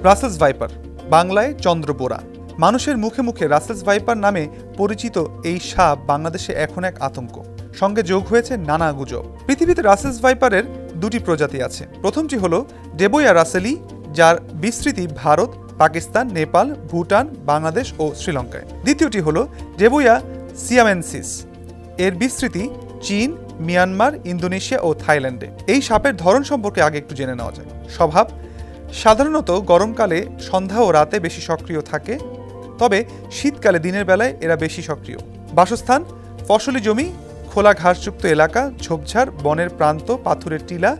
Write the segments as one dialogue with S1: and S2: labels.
S1: Russell's viper, বাংলায় চন্দ্রবোরা। মানুষের মুখে মুখে রাসেলস ভাইপার নামে পরিচিত এই সাপ বাংলাদেশে এখন এক আতঙ্ক। সঙ্গে যোগ হয়েছে নানা গুজব। পৃথিবীতে রাসেলস ভাইপারের দুটি প্রজাতি আছে। প্রথমটি হলো ডেবোয়া রাসেলি, যার বিস্তৃতি ভারত, পাকিস্তান, নেপাল, ভুটান, বাংলাদেশ ও শ্রীলঙ্কায়। দ্বিতীয়টি হলো ডেবোয়া সিয়ামেনসিস, এর বিস্তৃতি চীন, মিয়ানমার, ইন্দোনেশিয়া ও থাইল্যান্ডে। এই সাপের ধরন সম্পর্কে আগে একটু জেনে নেওয়া যায়। স্বভাব: সাধারণত গরমকালে সন্ধ্যা ও রাতে বেশি সক্রিয় থাকে, তবে শীতকালে দিনের বেলায় এরা বেশি সক্রিয়। বাসস্থান: ফসলি জমি, খোলা ঘাসযুক্ত এলাকা, ঝোপঝাড়, বনের প্রান্ত, পাথুরের টিলা,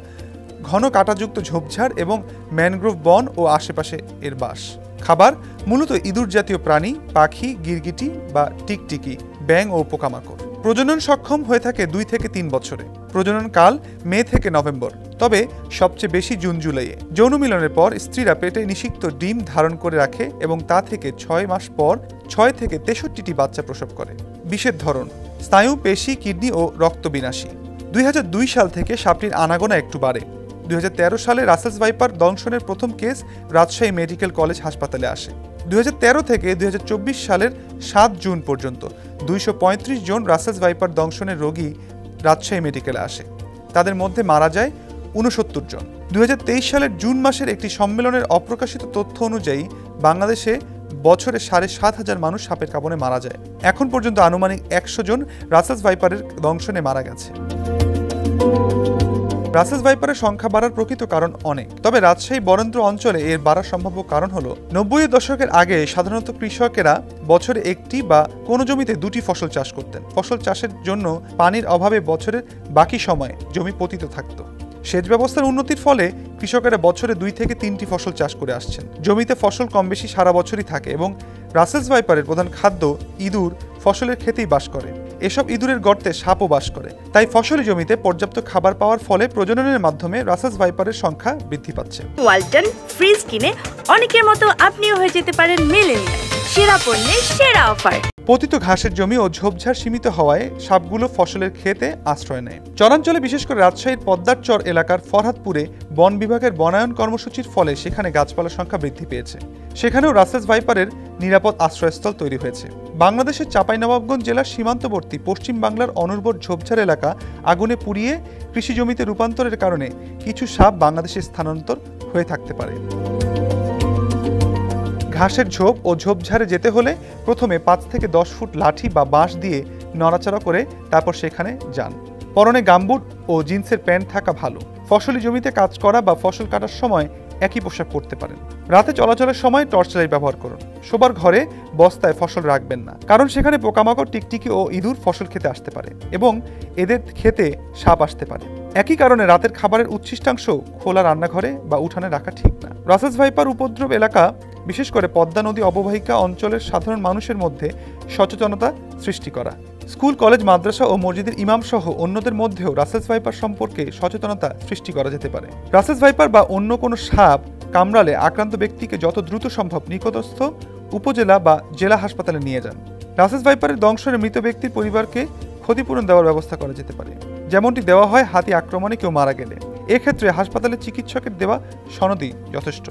S1: ঘন কাঁটাযুক্ত ঝোপঝাড় এবং ম্যানগ্রোভ বন ও আশেপাশে এর বাস। খাবার: মূলত ইঁদুর জাতীয় প্রাণী, পাখি, গিরগিটি বা টিকটিকি, ব্যাঙ ও পোকামাকড়। প্রজনন সক্ষম হয়ে থাকে 2 থেকে 3 বছরে। প্রজনন কাল মে থেকে নভেম্বর, তবে সবচেয়ে বেশি জুন জুলাইয়ে। যৌন মিলনের পর স্ত্রীরা পেটে নিষিক্ত ডিম ধারণ করে রাখে এবং তা থেকে 6 মাস পর 6 থেকে 63টি বাচ্চা প্রসব করে। বিষের ধরন: স্নায়ু, পেশি, কিডনি ও রক্তবিনাশী। 2002 সাল থেকে সাপটির আনাগোনা একটু বাড়ে। 2013 সালে রাসেলস ভাইপার দংশনের প্রথম কেস রাজশাহী মেডিকেল কলেজ হাসপাতালে আসে। 2013 থেকে 2024 সালের 7 জুন পর্যন্ত 235 জন রাসেলস ভাইপার দংশনের রোগী রাজশাহী মেডিকেলে আসে। তাদের মধ্যে মারা যায় 69 জন। 2023 সালের জুন মাসের একটি সম্মেলনের অপ্রকাশিত তথ্য অনুযায়ী বাংলাদেশে বছরে 7,500 মানুষ সাপের কামড়ে মারা যায়। এখন পর্যন্ত আনুমানিক 100 জন রাসেলস ভাইপারের দংশনে মারা গেছে। রাসেলস ভাইপারের সংখ্যা বাড়ার প্রকৃত কারণ অনেক, তবে রাজশাহী বরেন্দ্র অঞ্চলে এর বাড়ার সম্ভাব্য কারণ হলো 90-এর দশকের আগে সাধারণত কৃষকেরা বছরে একটি বা কোনো জমিতে 2টি ফসল চাষ করতেন। ফসল চাষের জন্য পানির অভাবে বছরের বাকি সময়ে জমি পতিত থাকত। সেচ ব্যবস্থার উন্নতির ফলে কৃষকেরা বছরে 2 থেকে 3টি ফসল চাষ করে আসছেন। জমিতে ফসল কম বেশি সারা বছরই থাকে এবং রাসেলস ভাইপারের প্রধান খাদ্য ইঁদুর ফসলের ক্ষেতেই বাস করে। এসব ইঁদুরের গর্তে সাপও বাস করে। তাই ফসলি জমিতে পর্যাপ্ত খাবার পাওয়ার ফলে প্রজননের মাধ্যমে রাসেলস ভাইপারের সংখ্যা বৃদ্ধি পাচ্ছে।
S2: ওয়ালটন ফ্রিজ কিনে অনেকের মতো আপনিও হয়ে যেতে পারেন মিলেনিয়াল। সেরা পণ্যের সেরা অফার।
S1: পতিত ঘাসের জমি ও ঝোপঝাড় সীমিত হওয়ায় সাপগুলো ফসলের ক্ষেতে আশ্রয় নেয়। চরাঞ্চলে বিশেষ করে রাজশাহীর পদ্মার চর এলাকার ফরহাদপুরে বন বিভাগের বনায়ন কর্মসূচির ফলে সেখানে গাছপালার সংখ্যা বৃদ্ধি পেয়েছে। সেখানেও রাসেলস ভাইপারের নিরাপদ আশ্রয়স্থল তৈরি হয়েছে। বাংলাদেশের চাঁপাইনবাবগঞ্জ জেলার সীমান্তবর্তী পশ্চিম বাংলার অনুর্বর ঝোপঝাড় এলাকা আগুনে পুড়িয়ে কৃষি জমিতে রূপান্তরের কারণে কিছু সাপ বাংলাদেশে স্থানান্তর হয়ে থাকতে পারে। ঘাসের ঝোপ ও ঝোপঝাড়ে যেতে হলে প্রথমে 5 থেকে 10 ফুট লাঠি বা বাঁশ দিয়ে নড়াচড়া করে তারপর সেখানে যান। পরনে গামবুট ও জিন্সের প্যান্ট থাকা ভালো। ফসলি জমিতে কাজ করা বা ফসল কাটার সময় একই পোশাক পরতে পারেন। রাতে চলাচলের সময় টর্চ লাইট ব্যবহার করুন। শোবার ঘরে বস্তায় ফসল রাখবেন না, কারণ সেখানে পোকামাকড়, টিকটিকি ও ইঁদুর ফসল খেতে আসতে পারে এবং এদের খেতে সাপ আসতে পারে। একই কারণে রাতের খাবারের উচ্ছিষ্টাংশ খোলা রান্নাঘরে বা উঠানে রাখা ঠিক না। রাসেলস ভাইপার উপদ্রব এলাকা বিশেষ করে পদ্মা নদী অববাহিকা অঞ্চলের সাধারণ মানুষের মধ্যে সচেতনতা সৃষ্টি করা। স্কুল, কলেজ, মাদ্রাসা ও মসজিদের ইমাম সহ অন্যদের মধ্যেও রাসেলস ভাইপার সম্পর্কে সচেতনতা সৃষ্টি করা যেতে পারে। রাসেলস ভাইপার বা অন্য কোনো সাপ কামড়ালে আক্রান্ত ব্যক্তিকে যত দ্রুত সম্ভব নিকটস্থ উপজেলা বা জেলা হাসপাতালে নিয়ে যান। রাসেলস ভাইপারের দংশনে মৃত ব্যক্তির পরিবারকে ক্ষতিপূরণ দেওয়ার ব্যবস্থা করা যেতে পারে, যেমনটি দেওয়া হয় হাতি আক্রমণে কেউ মারা গেলে। এক্ষেত্রে হাসপাতালের চিকিৎসকের দেওয়া সনদই যথেষ্ট।